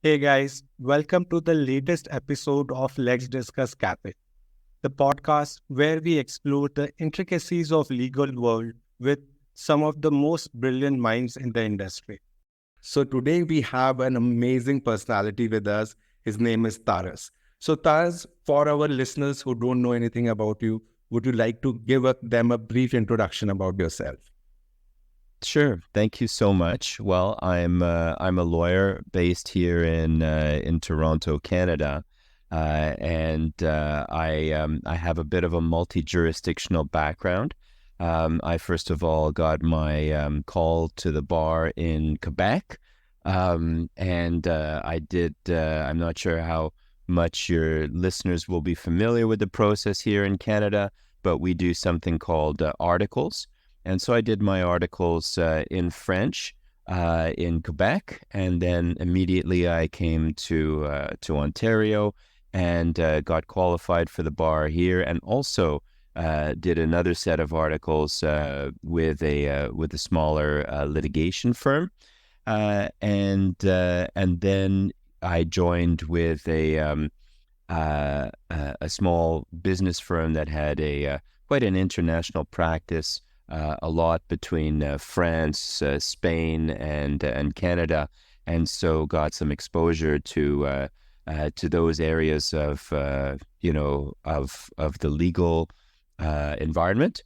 Hey guys, welcome to the latest episode of LexDiscuss Cafe, the podcast where we explore the intricacies of legal world with some of the most brilliant minds in the industry. So today we have an amazing personality with us. His name is Taras. So Taras, for our listeners who don't know anything about you, would you like to give them a brief introduction about yourself? Sure. Thank you so much. Well, I'm a lawyer based here in Toronto, Canada, and I have a bit of a multi-jurisdictional background. I first of all got my call to the bar in Quebec, and I did. I'm not sure how much your listeners will be familiar with the process here in Canada, but we do something called articles. And so I did my articles in French in Quebec, and then immediately I came to Ontario and got qualified for the bar here, and also did another set of articles with a smaller litigation firm, and then I joined with a small business firm that had a quite an international practice, a lot between France, Spain, and Canada, and so got some exposure to those areas of of the legal environment,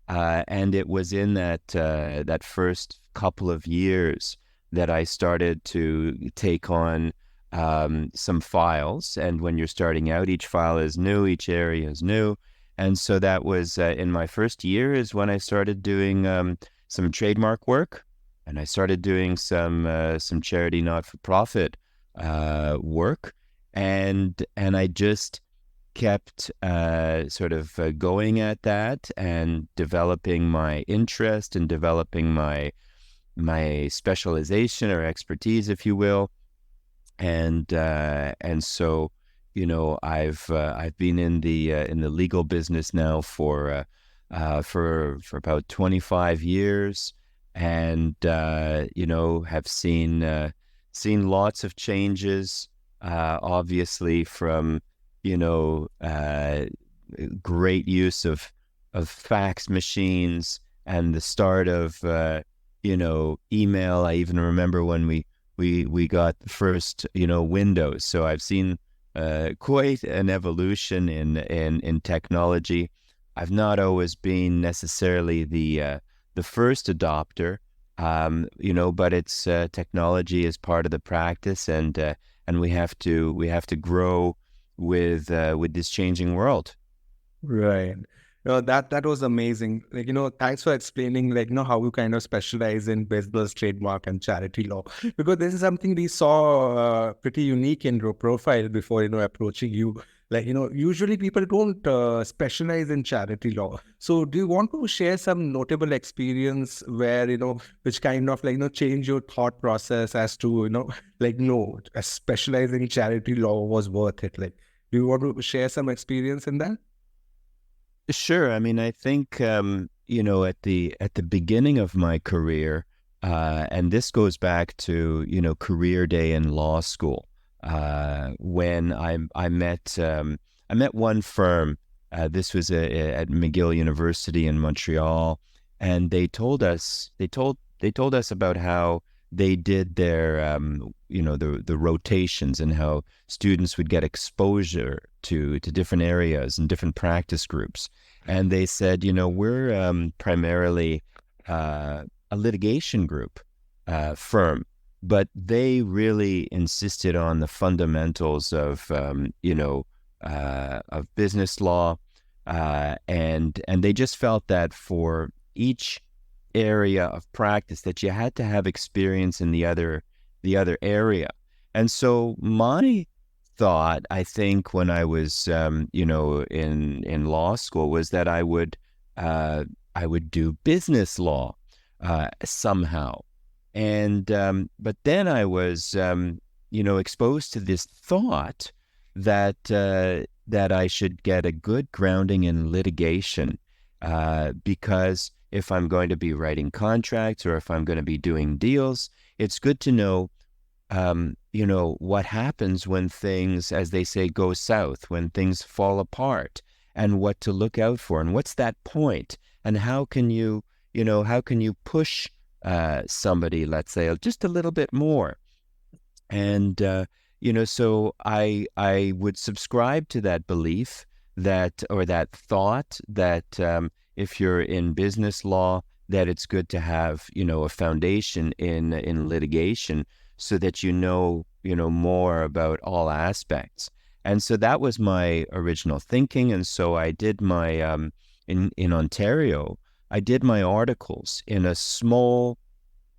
and it was in that first couple of years that I started to take on some files. And when you're starting out, each file is new, each area is new. And so that was in my first year is when I started doing some trademark work, and I started doing some charity not-for-profit work, and I just kept going at that and developing my interest and developing my specialization or expertise, if you will. And so, I've been in the legal business now for about 25 years, and have seen lots of changes, obviously from you know great use of fax machines and the start of email. I even remember when we got the first Windows. So I've seen quite an evolution in technology. I've not always been necessarily the first adopter, but it's technology is part of the practice, and we have to grow with this changing world. Right. That was amazing. Thanks for explaining, how you kind of specialize in business, trademark, and charity law. Because this is something we saw pretty unique in your profile before, approaching you. Usually people don't specialize in charity law. So do you want to share some notable experience where, which kind of, change your thought process as to, no, specializing in charity law was worth it? Do you want to share some experience in that? Sure. I mean, I think at the beginning of my career, and this goes back to career day in law school, when I met one firm. This was at McGill University in Montreal, and they told us about how they did their the rotations, and how students would get exposure to different areas and different practice groups. And they said, we're primarily a litigation group firm, but they really insisted on the fundamentals of business law, and they just felt that for each area of practice that you had to have experience in the other area. And so my thought, I think, when I was in law school, was that I would do business law somehow. And but then I was exposed to this thought that I should get a good grounding in litigation, because if I'm going to be writing contracts or if I'm going to be doing deals, it's good to know what happens when things, as they say, go south, when things fall apart, and what to look out for, and what's that point, and how can you push somebody, let's say, just a little bit more. And so I would subscribe to that belief that, or that thought that, if you're in business law, that it's good to have a foundation in litigation, so that more about all aspects. And so that was my original thinking. And so I did my in Ontario, I did my articles in a small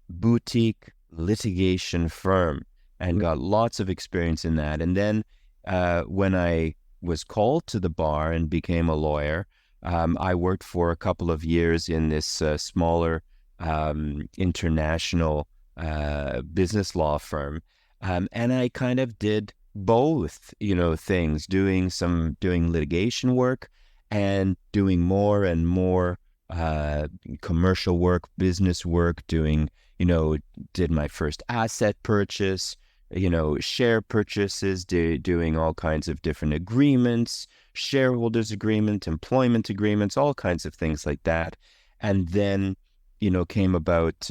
boutique litigation firm and got lots of experience in that. And then when I was called to the bar and became a lawyer, I worked for a couple of years in this smaller international business law firm. And I kind of did both, things, doing litigation work and doing more and more commercial work, business work, did my first asset purchase, share purchases, doing all kinds of different agreements, shareholders agreement, employment agreements, all kinds of things like that. And then, came about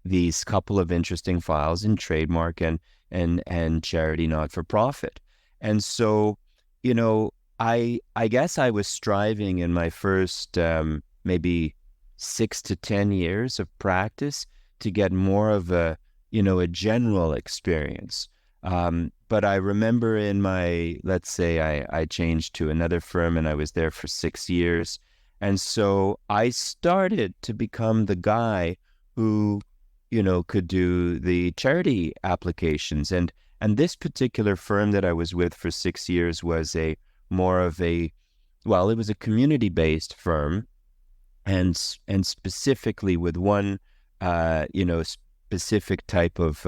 these couple of interesting files in trademark and charity not-for-profit. And so, I guess I was striving in my first maybe 6 to 10 years of practice to get more of a general experience. But I remember let's say I changed to another firm and I was there for 6 years. And so I started to become the guy who, could do the charity applications. And this particular firm that I was with for 6 years was it was a community-based firm, and specifically with one, specific type of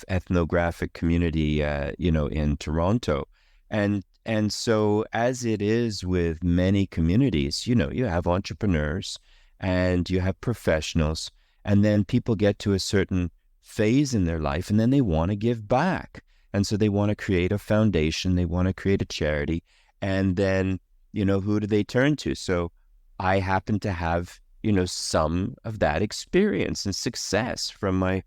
ethnographic community, in Toronto. And so, as it is with many communities, you have entrepreneurs and you have professionals, and then people get to a certain phase in their life and then they want to give back. And so they want to create a foundation, they want to create a charity, and then, who do they turn to? So I happen to have, some of that experience and success from my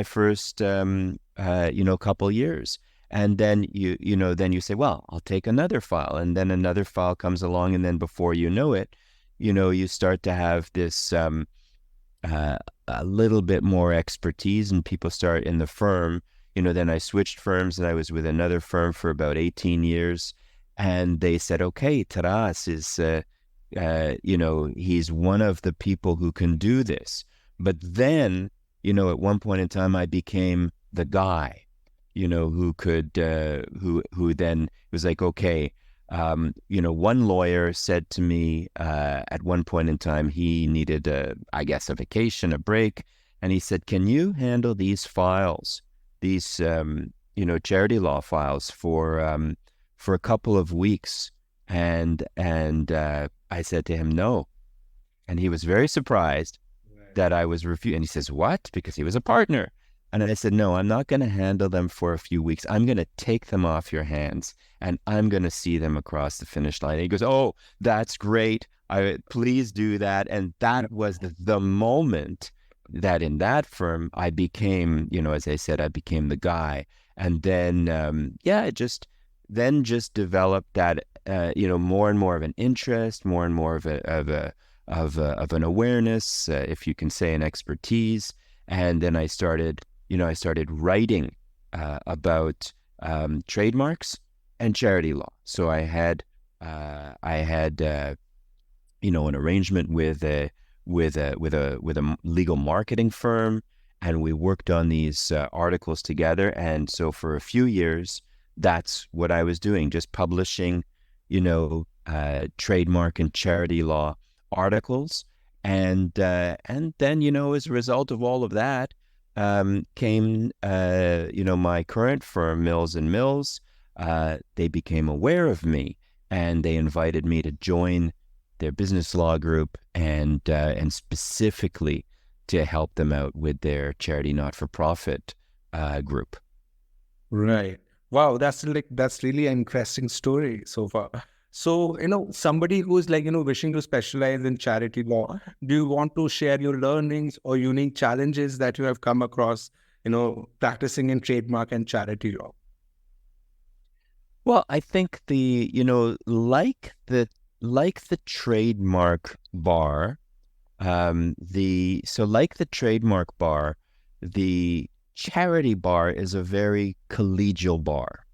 first, couple years. And then you say, well, I'll take another file, and then another file comes along, and then before you know it, you start to have this a little bit more expertise, and people start in the firm. Then I switched firms, and I was with another firm for about 18 years, and they said, okay, Taras is, he's one of the people who can do this. But then, at one point in time, I became the guy, who could, who then was like, okay, one lawyer said to me at one point in time, he needed a vacation, a break. And he said, can you handle these files, these, charity law files for a couple of weeks? And I said to him, no. And he was very surprised that I was refused. And he says, what? Because he was a partner. And I said, no, I'm not going to handle them for a few weeks. I'm going to take them off your hands and I'm going to see them across the finish line. And he goes, oh, that's great. Please do that. And that was the moment that in that firm, I became, as I said, I became the guy. And then, just developed that, more and more of an interest, more and more of an awareness, if you can say, an expertise. And then I started writing about trademarks and charity law. So I had an arrangement with a legal marketing firm, and we worked on these articles together. And so for a few years, that's what I was doing, just publishing, trademark and charity law articles. And then, as a result of all of that, came, my current firm, Mills Mills. They became aware of me, and they invited me to join their business law group, and specifically to help them out with their charity not-for-profit group. Right. Wow, that's really an interesting story so far. So, somebody who's wishing to specialize in charity law, do you want to share your learnings or unique challenges that you have come across, practicing in trademark and charity law? Well, I think like the trademark bar, like the trademark bar, the charity bar is a very collegial bar.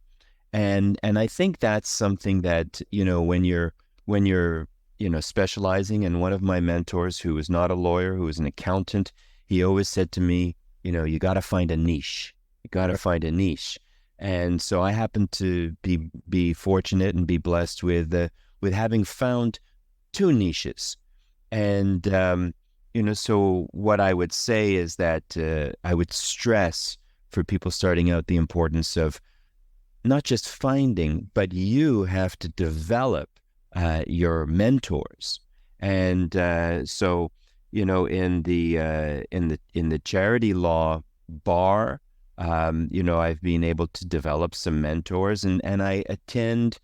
And I think that's something that, when you're specializing, and one of my mentors, who is not a lawyer, who is an accountant, he always said to me, you got to find a niche. You got to find a niche. And so I happen to be fortunate and be blessed with having found two niches. And so what I would say is that I would stress for people starting out the importance of not just finding, but you have to develop your mentors. And so, in the charity law bar, I've been able to develop some mentors, and I attend,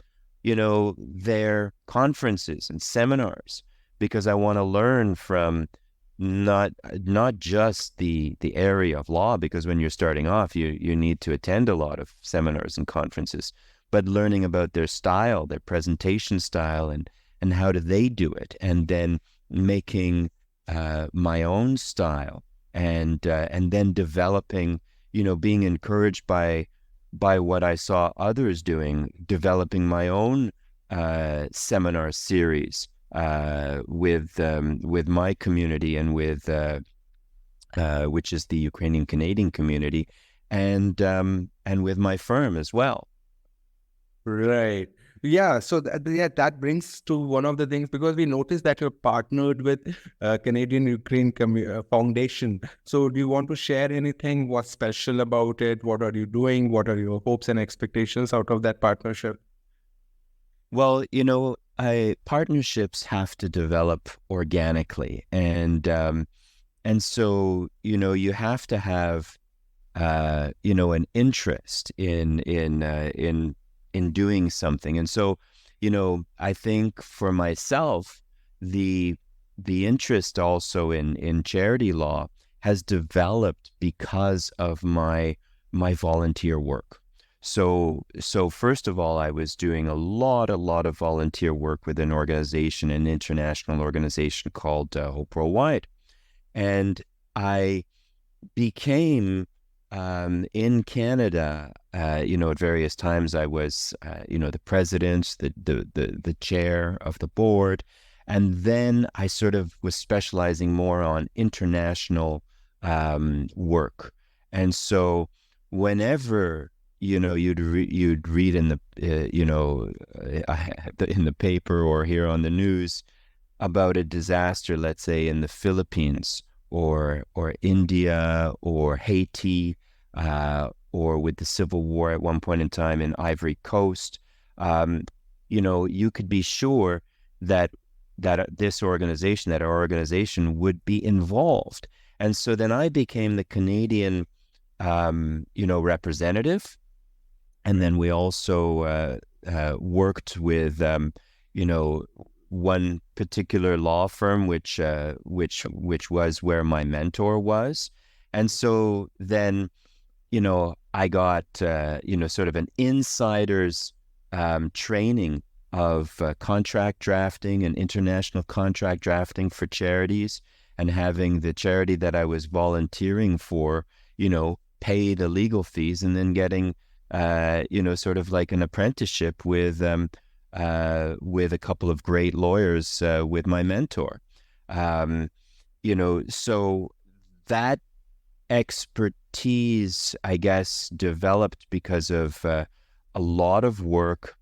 their conferences and seminars, because I want to learn from not just the area of law, because when you're starting off, you need to attend a lot of seminars and conferences, but learning about their style, their presentation style, and how do they do it, and then making my own style, and then developing, being encouraged by what I saw others doing, developing my own seminar series with my community, and with which is the Ukrainian Canadian community, and with my firm as well. Right. Yeah. So that brings to one of the things, because we noticed that you're partnered with Canadian Ukraine Foundation. So do you want to share anything? What's special about it? What are you doing? What are your hopes and expectations out of that partnership? Well, partnerships have to develop organically, and so you have to have an interest in doing something. And so I think for myself, the interest also in charity law has developed because of my volunteer work. So first of all, I was doing a lot of volunteer work with an international organization called Hope Worldwide. And I became, in Canada, at various times, I was, the president, the chair of the board. And then I sort of was specializing more on international work. And so whenever you'd read in the in the paper or hear on the news about a disaster, let's say in the Philippines, or India, or Haiti, or with the Civil War at one point in time in Ivory Coast, you could be sure that our organization would be involved. And so then I became the Canadian representative. And then we also worked with, one particular law firm, which was where my mentor was. And so then, I got, sort of an insider's training of contract drafting and international contract drafting for charities, and having the charity that I was volunteering for, pay the legal fees, and then getting, sort of like an apprenticeship with a couple of great lawyers, with my mentor. So that expertise, I guess, developed because of a lot of work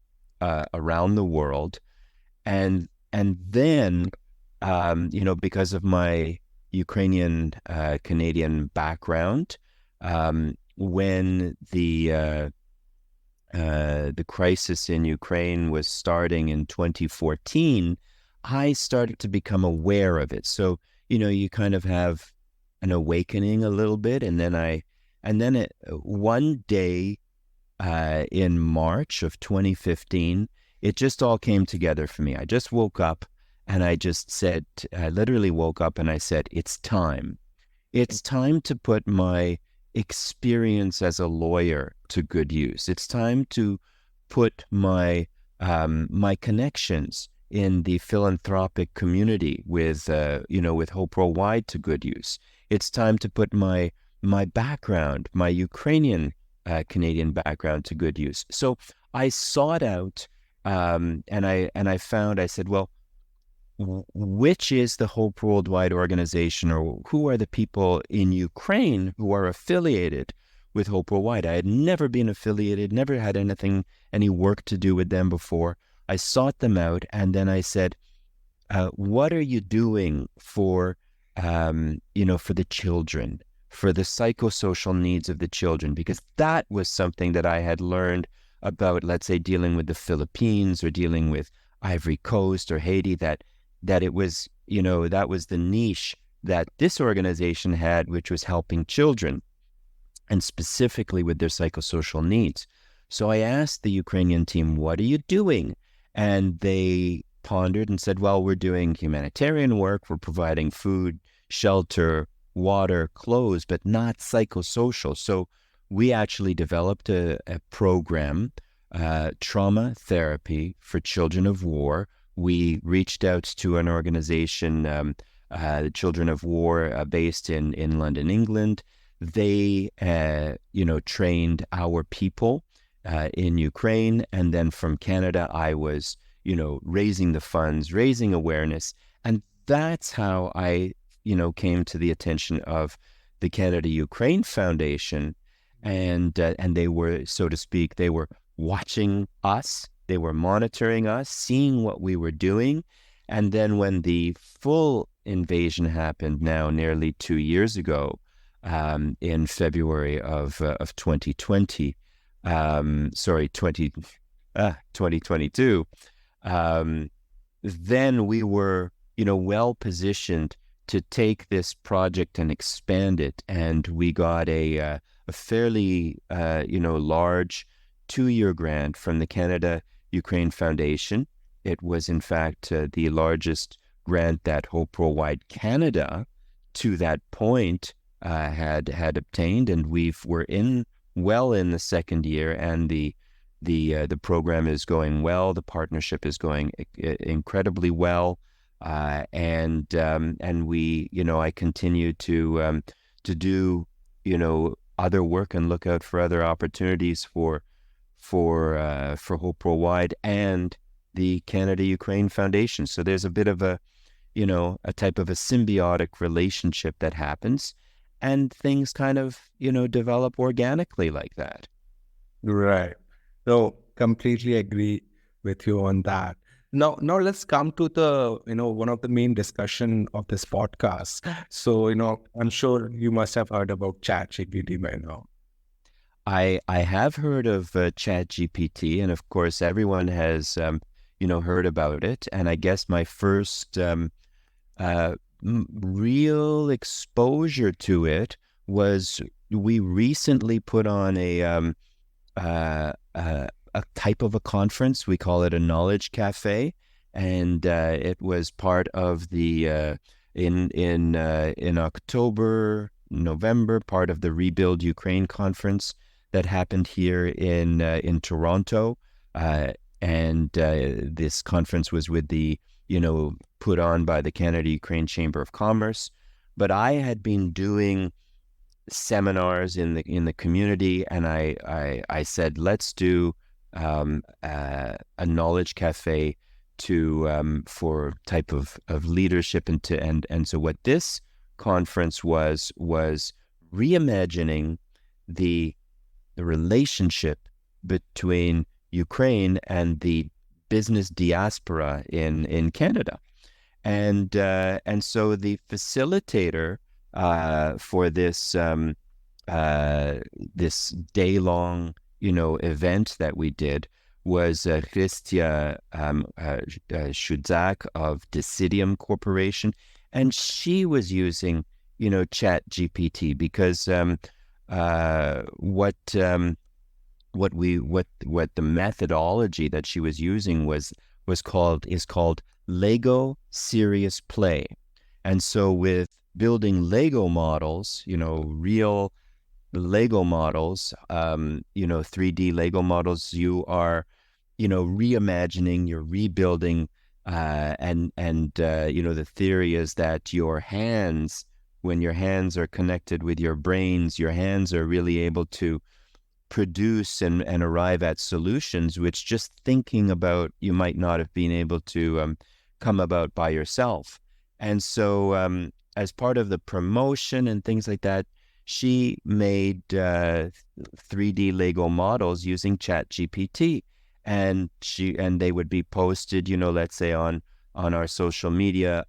around the world, and then because of my Ukrainian Canadian background, when the crisis in Ukraine was starting in 2014, I started to become aware of it. So you kind of have an awakening a little bit, and then one day in March of 2015, it just all came together for me. I just woke up and I literally woke up and I said, it's time. It's time to put my experience as a lawyer to good use. It's time to put my connections in the philanthropic community with with Hope Worldwide to good use. It's time to put my background, my Ukrainian Canadian background to good use. So I sought out and I found, I said, well, which is the Hope Worldwide organization, or who are the people in Ukraine who are affiliated with Hope Worldwide? I had never been affiliated, never had any work to do with them before. I sought them out, and then I said, what are you doing for the children, for the psychosocial needs of the children? Because that was something that I had learned about, let's say, dealing with the Philippines or dealing with Ivory Coast or Haiti, that it was, that was the niche that this organization had, which was helping children, and specifically with their psychosocial needs. So I asked the Ukrainian team, what are you doing? And they pondered and said, well, we're doing humanitarian work. We're providing food, shelter, water, clothes, but not psychosocial. So we actually developed a program, trauma therapy for children of war. We reached out to an organization, the Children of War, based in London, England. They, trained our people in Ukraine. And then from Canada, I was, raising the funds, raising awareness. And that's how I, came to the attention of the Canada-Ukraine Foundation. And they were, so to speak, they were watching us. They were monitoring us, seeing what we were doing. And then when the full invasion happened now nearly 2 years ago, in February of 2020, 2022, then we were, well positioned to take this project and expand it. And we got a fairly, large 2-year grant from the Canada-Ukraine Foundation. It was, in fact, the largest grant that Hope Worldwide Canada, to that point, had obtained, and we're well in the second year, and the program is going well. The partnership is going incredibly well, and we, I continue to do other work and look out for other opportunities for Hope Worldwide and the Canada-Ukraine Foundation. So there's a bit of a type of a symbiotic relationship that happens, and things kind of, develop organically like that. Right. So completely agree with you on that. Now let's come to the, one of the main discussion of this podcast. So, I'm sure you must have heard about ChatGPT by now. I have heard of ChatGPT, and of course everyone has, heard about it. And I guess my first real exposure to it was, we recently put on a type of a conference. We call it a knowledge cafe, and it was part of the in October, November, part of the Rebuild Ukraine conference that happened here in Toronto, and this conference was with the put on by the Canada-Ukraine Chamber of Commerce. But I had been doing seminars in the community, and I said, let's do a knowledge cafe for type of leadership, and so what this conference was reimagining the relationship between Ukraine and the business diaspora in Canada. And so the facilitator for this this day-long event that we did was Christia Shudzak of Decidium Corporation, and she was using Chat GPT, because what the methodology that she was using is called Lego Serious Play. And so with building Lego models, real Lego models, 3D Lego models, you are, reimagining, you're rebuilding, and the theory is that when your hands are connected with your brains, your hands are really able to produce and arrive at solutions which just thinking about you might not have been able to come about by yourself. And so as part of the promotion and things like that, she made 3D Lego models using Chat GPT, and they would be posted, let's say on our social media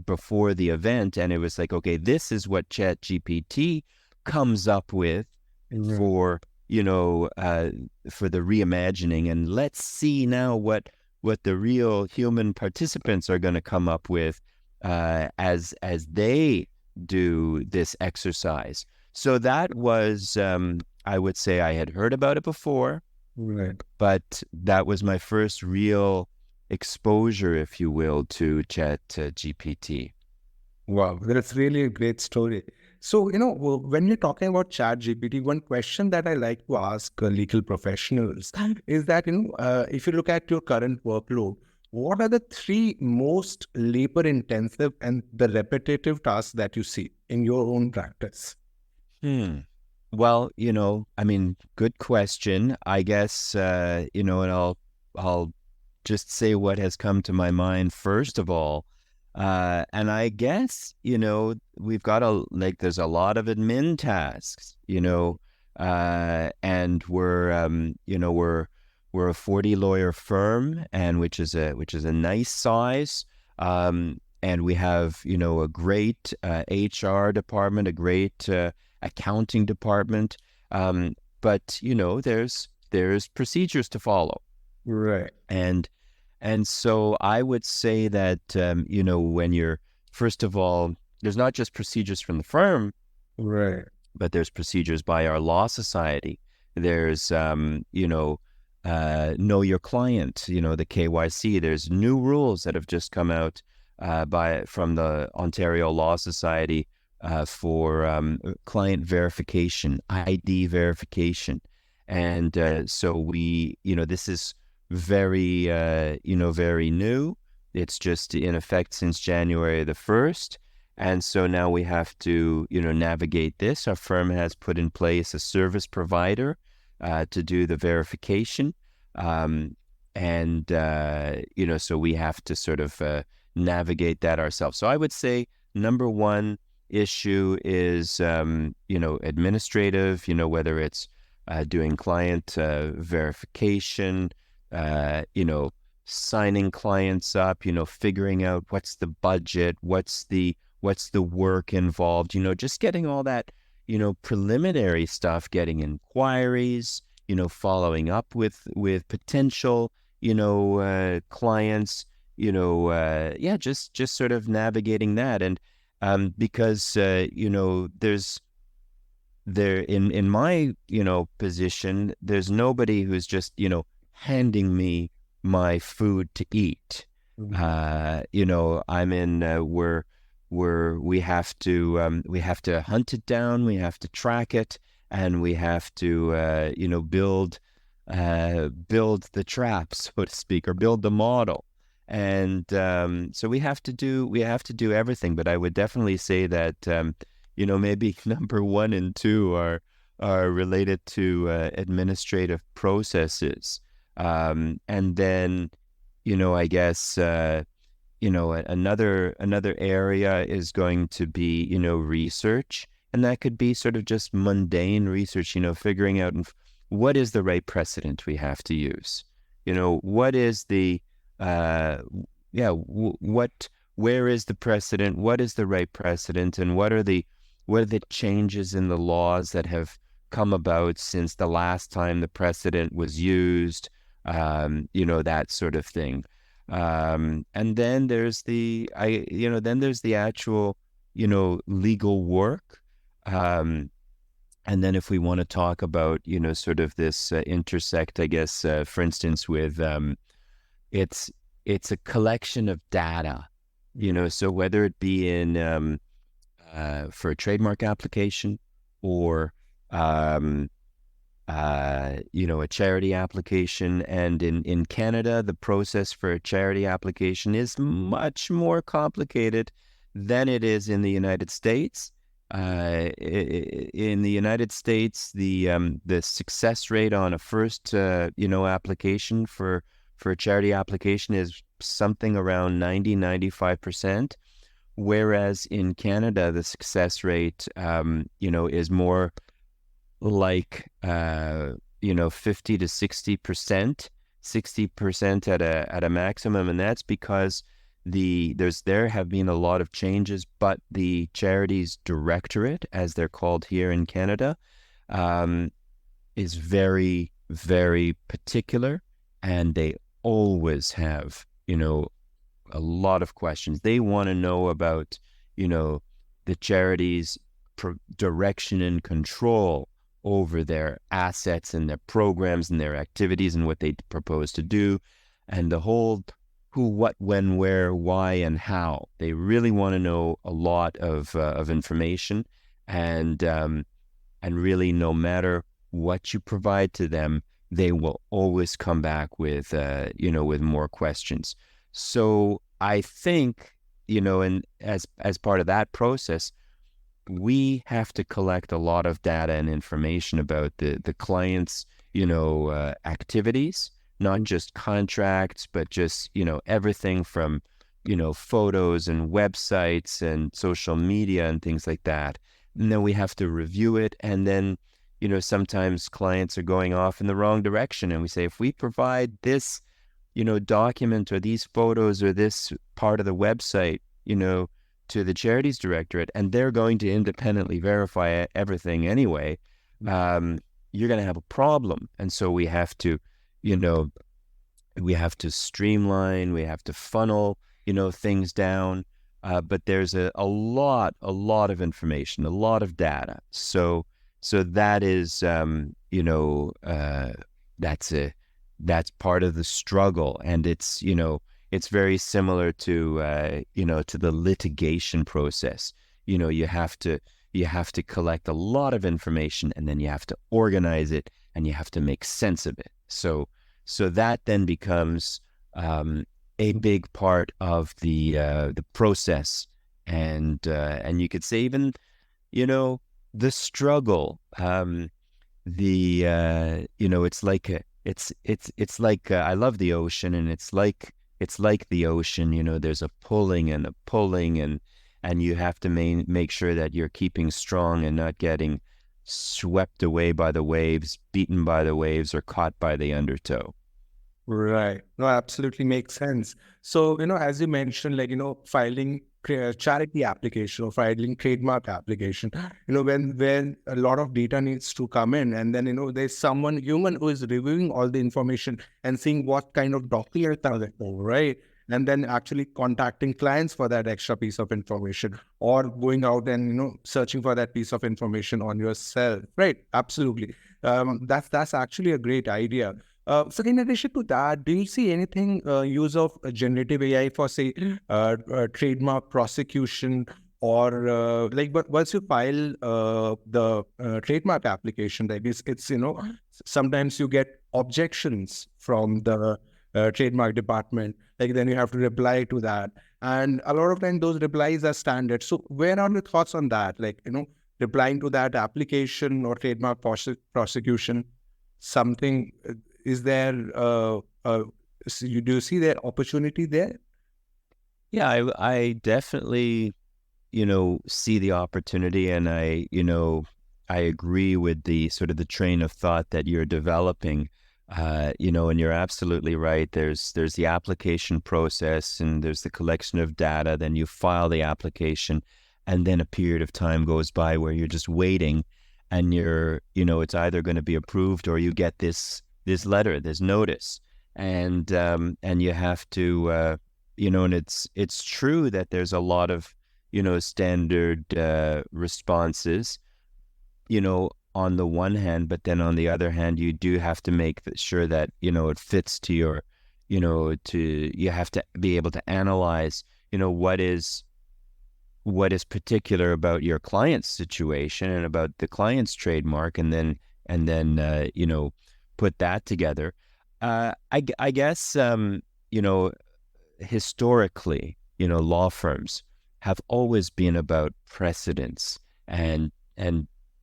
before the event, and it was like, okay, this is what Chat GPT comes up with for for the reimagining, and let's see now what the real human participants are going to come up with as they do this exercise. So that was, I would say, I had heard about it before, Right. but that was my first real exposure, if you will, to Chat GPT. Wow, that's really a great story. So, when you're talking about Chat GPT, one question that I like to ask legal professionals is that, if you look at your current workload, what are the three most labor intensive and the repetitive tasks that you see in your own practice? Well, I mean, good question. I guess, and I'll just say what has come to my mind first of all. And I guess, we've got there's a lot of admin tasks, and we're a 40 lawyer firm, and which is a nice size. And we have, a great HR department, a great accounting department. But, there's procedures to follow. Right. And so I would say that, when you're, first of all, there's not just procedures from the firm, Right. but there's procedures by our law society. There's, know your client, the KYC. There's new rules that have just come out from the Ontario Law Society for client verification, ID verification. And so this is very, very new. It's just in effect since January the 1st. And so now we have to, navigate this. Our firm has put in place a service provider to do the verification. So we have to sort of navigate that ourselves. So I would say number one issue is, administrative, whether it's doing client verification, signing clients up, figuring out what's the budget, what's the work involved, just getting all that, preliminary stuff, getting inquiries, following up with potential, clients, just sort of navigating that. And because, in my, position, there's nobody who's just, handing me my food to eat. I'm in we have to hunt it down, we have to track it, and we have to build the trap, so to speak, or build the model. And so we have to do everything. But I would definitely say that maybe number one and two are related to administrative processes. And then, I guess, another area is going to be, research. And that could be sort of just mundane research, figuring out what is the right precedent we have to use. What is the, where is the precedent? What is the right precedent? And what are the changes in the laws that have come about since the last time the precedent was used? That sort of thing. And then there's the actual legal work. And then if we want to talk about, sort of this intersect, I guess, for instance, with it's a collection of data, so whether it be in for a trademark application or a charity application. And in Canada, the process for a charity application is much more complicated than it is in the United States. In the United States, the success rate on a first application for a charity application is something around 90-95%, whereas in Canada the success rate is more like 50 to 60%, 60% at a maximum, and that's because there have been a lot of changes, but the Charities Directorate, as they're called here in Canada, is very, very particular, and they always have a lot of questions. They want to know about the charities' direction and control over their assets and their programs and their activities and what they propose to do, and the whole who, what, when, where, why, and how. They really want to know a lot of information, and really, no matter what you provide to them, they will always come back with with more questions. So I think and as part of that process, we have to collect a lot of data and information about the client's activities, not just contracts, but just everything from photos and websites and social media and things like that. And then we have to review it, and then sometimes clients are going off in the wrong direction, and we say, if we provide this document or these photos or this part of the website to the Charities Directorate, and they're going to independently verify everything anyway, you're going to have a problem. And so we have to streamline, we have to funnel things down, but there's a lot of information, a lot of data. So that is that's part of the struggle, and it's very similar to to the litigation process. You have to collect a lot of information, and then you have to organize it, and you have to make sense of it. So that then becomes a big part of the process, and you could say even the struggle. It's like I love the ocean, and it's like the ocean. There's a pulling and a pulling, and you have to make sure that you're keeping strong and not getting swept away by the waves, beaten by the waves, or caught by the undertow. Right. No, absolutely makes sense. So, as you mentioned, filing charity application or filing trademark application, when a lot of data needs to come in, and then, there's someone human who is reviewing all the information and seeing what kind of documents are there, right? And then actually contacting clients for that extra piece of information, or going out and, searching for that piece of information on yourself. Right. Absolutely. That's actually a great idea. So in addition to that, do you see anything use of generative AI for, say, trademark prosecution, or but once you file the trademark application, like it's sometimes you get objections from the trademark department, then you have to reply to that, and a lot of times those replies are standard. So where are your thoughts on that? Replying to that application or trademark prosecution, something. Is there, do you see that opportunity there? Yeah, I definitely, see the opportunity, and I agree with the sort of the train of thought that you're developing, and you're absolutely right. There's the application process, and there's the collection of data, then you file the application, and then a period of time goes by where you're just waiting, and it's either going to be approved, or you get this letter, this notice, and you have to, and it's true that there's a lot of, standard responses, on the one hand, but then on the other hand, you do have to make sure that, it fits to your, you have to be able to analyze, what is particular about your client's situation and about the client's trademark, and then put that together. I guess, historically, law firms have always been about precedents and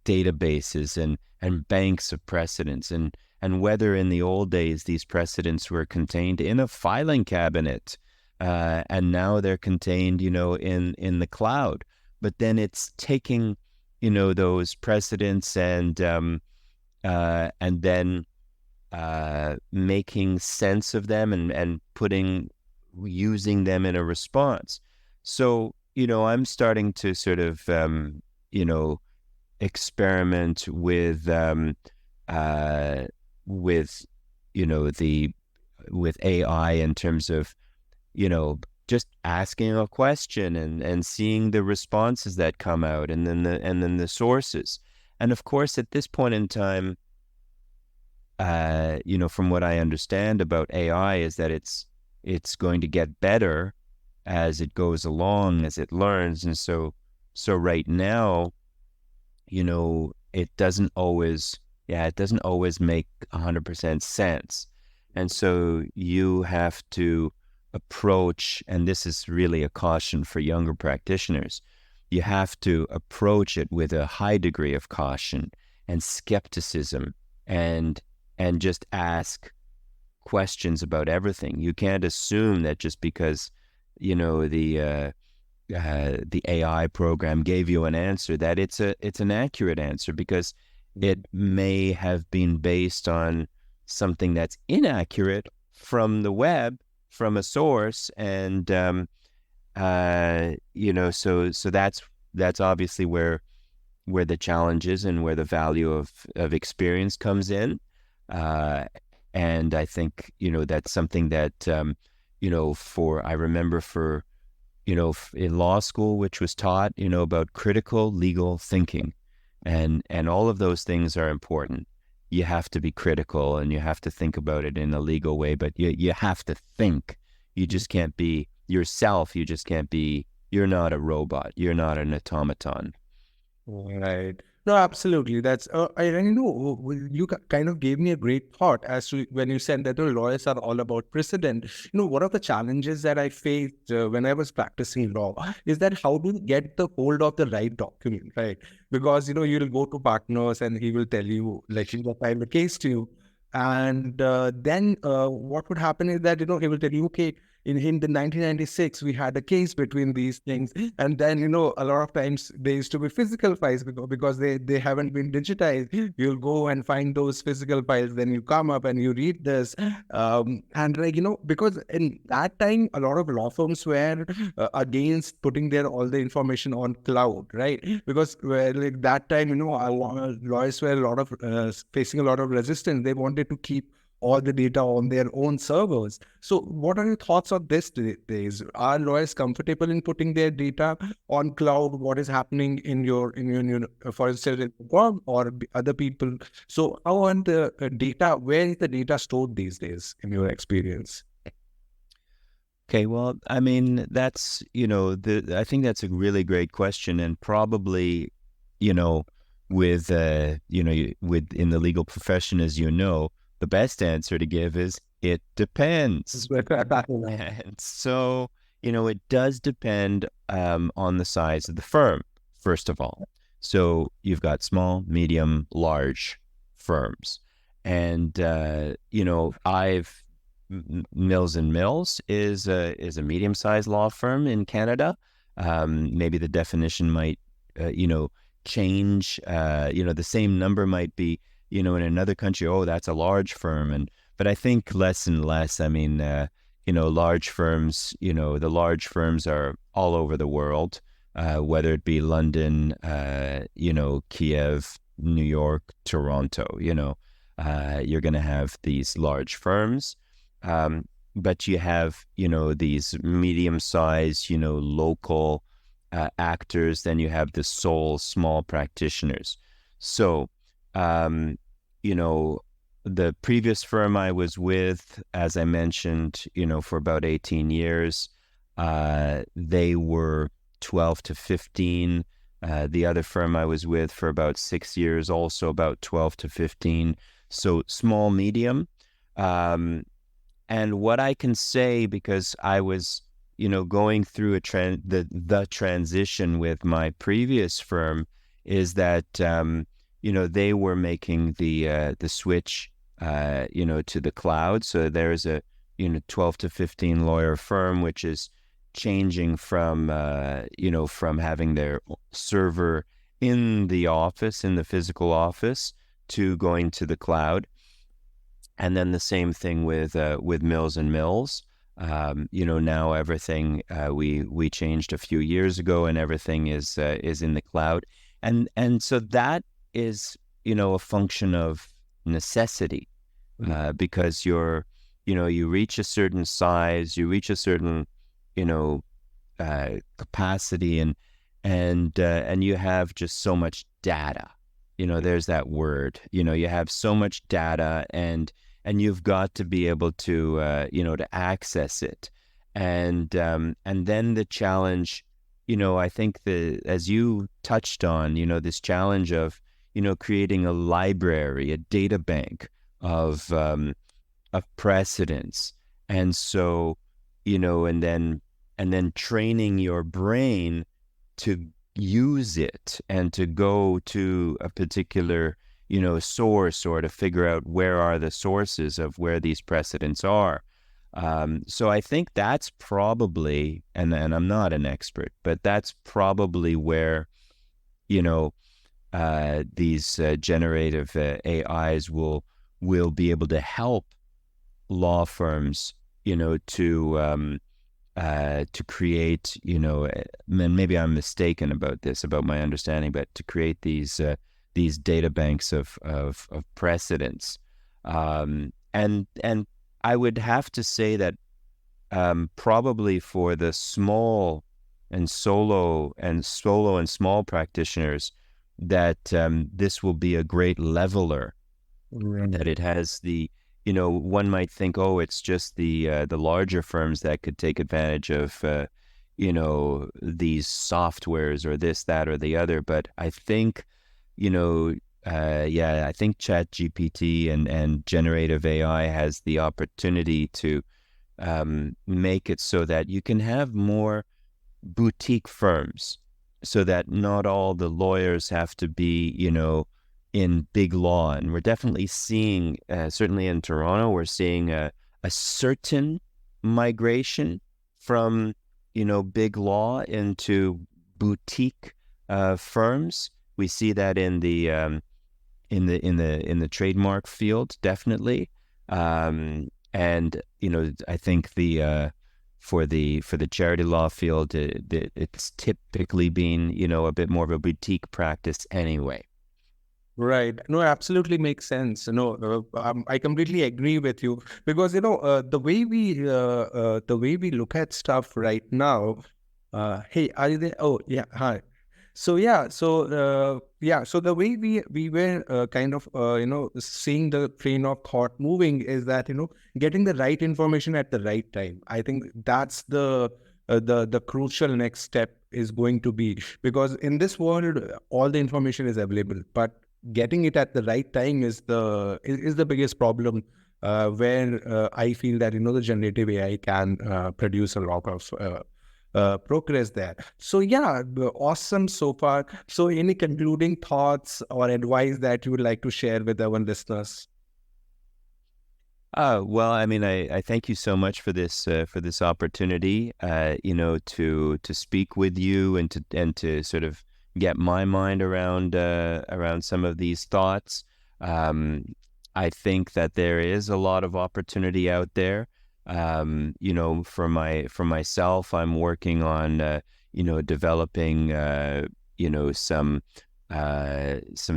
databases and banks of precedents, and whether in the old days these precedents were contained in a filing cabinet, and now they're contained, in the cloud. But then it's taking, those precedents and then making sense of them and using them in a response. So, I'm starting to sort of, experiment with with AI in terms of, just asking a question and seeing the responses that come out, and then the sources. And of course, at this point in time, from what I understand about AI, is that it's going to get better as it goes along, as it learns. And so right now, it doesn't always make 100% sense. And so you have to approach, and this is really a caution for younger practitioners, you have to approach it with a high degree of caution and skepticism, and just ask questions about everything. You can't assume that just because, the AI program gave you an answer, that it's an accurate answer, because it may have been based on something that's inaccurate from the web, from a source, and so that's obviously where the challenge is, and where the value of experience comes in. And I think, that's something that, I remember for, in law school, which was taught, about critical legal thinking, and all of those things are important. You have to be critical, and you have to think about it in a legal way, but you have to think. You just can't be yourself. You just can't be, you're not a robot. You're not an automaton. Right. No, absolutely. That's, you kind of gave me a great thought as to when you said that the lawyers are all about precedent. One of the challenges that I faced when I was practicing law is that how to get the hold of the right document, right? Because, you'll go to partners and he will tell you, like, he will file the case to you. And then what would happen is that, he will tell you, okay, in the 1996, we had a case between these things. And then, a lot of times they used to be physical files because they haven't been digitized. You'll go and find those physical files. Then you come up and you read this. And like, because in that time, a lot of law firms were against putting all the information on cloud, right? Because like that time, lawyers were facing a lot of resistance. They wanted to keep all the data on their own servers. So what are your thoughts on this days? Are lawyers comfortable in putting their data on cloud? What is happening in your for instance, in firm or other people? So how on the data, where is the data stored these days in your experience? Okay, well, I mean, that's, I think that's a really great question, and probably, with, in the legal profession, as the best answer to give is it depends. And so, it does depend on the size of the firm, first of all. So you've got small, medium, large firms. And, Mills Mills is a medium-sized law firm in Canada. Maybe the definition might, change. The same number might be, in another country, oh, that's a large firm. But I think less and less. I mean, large firms, the large firms are all over the world, whether it be London, Kiev, New York, Toronto, you're going to have these large firms. But you have, these medium-sized, local actors, then you have the sole small practitioners. So, you know, the previous firm I was with, as I mentioned, for about 18 years, they were 12 to 15. The other firm I was with for about 6 years, also about 12 to 15. So small, medium. And what I can say, because I was, going through the transition with my previous firm, is that, they were making the switch, to the cloud. So there's a, 12 to 15 lawyer firm, which is changing from, from having their server in the office, in the physical office, to going to the cloud. And then the same thing with Mills and Mills. Now everything, we changed a few years ago, and everything is in the cloud, and so that is, a function of necessity, because you reach a certain size, you reach a certain, capacity, and you have just so much data. There's that word. You have so much data, and you've got to be able to to access it, and then the challenge, I think, as you touched on, this challenge of creating a library, a data bank of precedents, and so and then training your brain to use it and to go to a particular source, or to figure out where are the sources of where these precedents are. So I think that's probably, and I'm not an expert, but that's probably where, these generative AIs will be able to help law firms, to create, and maybe I'm mistaken about this, about my understanding, but to create these data banks of precedents, and I would have to say that, probably for the small and small practitioners, that this will be a great leveler. That it has the, one might think, oh, it's just the larger firms that could take advantage of, these softwares, or this, that, or the other. But I think, I think ChatGPT and generative AI has the opportunity to make it so that you can have more boutique firms, so that not all the lawyers have to be, in big law. And we're definitely seeing, certainly in Toronto, we're seeing a certain migration from, big law into boutique firms. We see that in the trademark field, definitely. And I think for the charity law field, it's typically been, a bit more of a boutique practice anyway. Right. No, absolutely makes sense. I completely agree with you, because the way we look at stuff right now. Hey, are you there? Oh, yeah. Hi. So so the way we were kind of seeing the train of thought moving is that getting the right information at the right time. I think that's the crucial next step is going to be, because in this world all the information is available, but getting it at the right time is the biggest problem, where I feel that the generative AI can produce a lot of progress there. So awesome so far. So any concluding thoughts or advice that you would like to share with our listeners? Well, I mean, I thank you so much for this opportunity, to speak with you, and to sort of get my mind around some of these thoughts. I think that there is a lot of opportunity out there. For myself, I'm working on developing some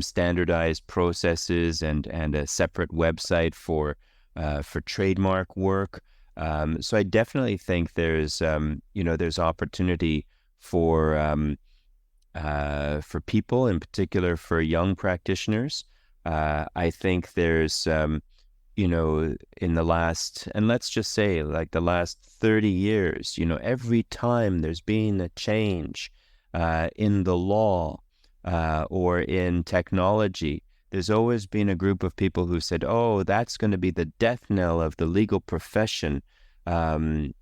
standardized processes, and a separate website for trademark work. So I definitely think there's opportunity for people, in particular for young practitioners. I think there's, in the last, and let's just say like the last 30 years, every time there's been a change in the law or in technology, there's always been a group of people who said, oh, that's going to be the death knell of the legal profession. It's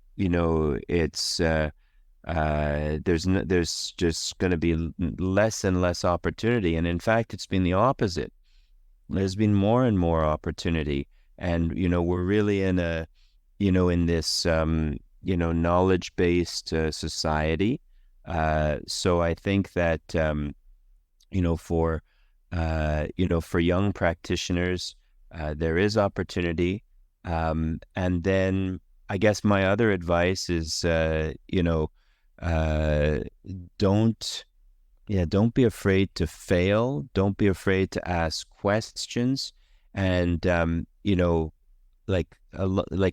there's just going to be less and less opportunity. And in fact, it's been the opposite. There's been more and more opportunity. And, we're really in in this, knowledge-based society. So I think that, for young practitioners, there is opportunity. And then I guess my other advice is, don't be afraid to fail. Don't be afraid to ask questions. And, like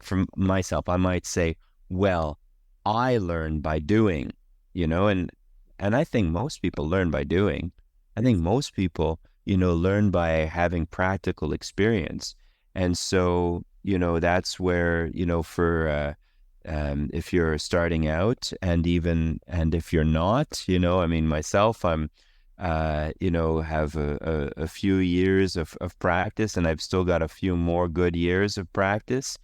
from myself, I might say, well, I learned by doing, and I think most people learn by doing. I think most people, learn by having practical experience. And so, that's where, if you're starting out, and if you're not, myself, I'm, have a few years of practice, and I've still got a few more good years of practice.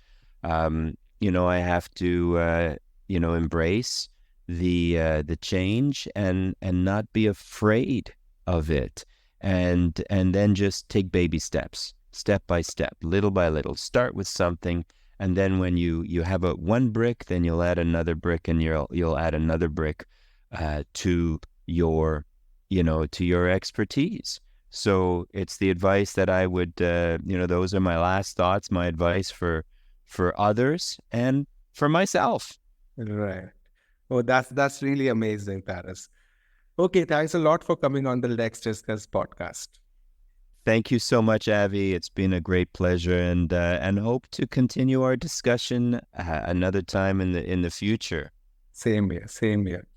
I have to, embrace the change, and not be afraid of it, and then just take baby steps, step by step, little by little. Start with something, and then when you have one brick, then you'll add another brick, and you'll add another brick to your expertise. So it's the advice that I would, those are my last thoughts, my advice for others and for myself. Right. Oh, that's really amazing, Taras. Okay, thanks a lot for coming on the LexDiscuss podcast. Thank you so much, Avi. It's been a great pleasure, and hope to continue our discussion another time in the future. Same here, same here.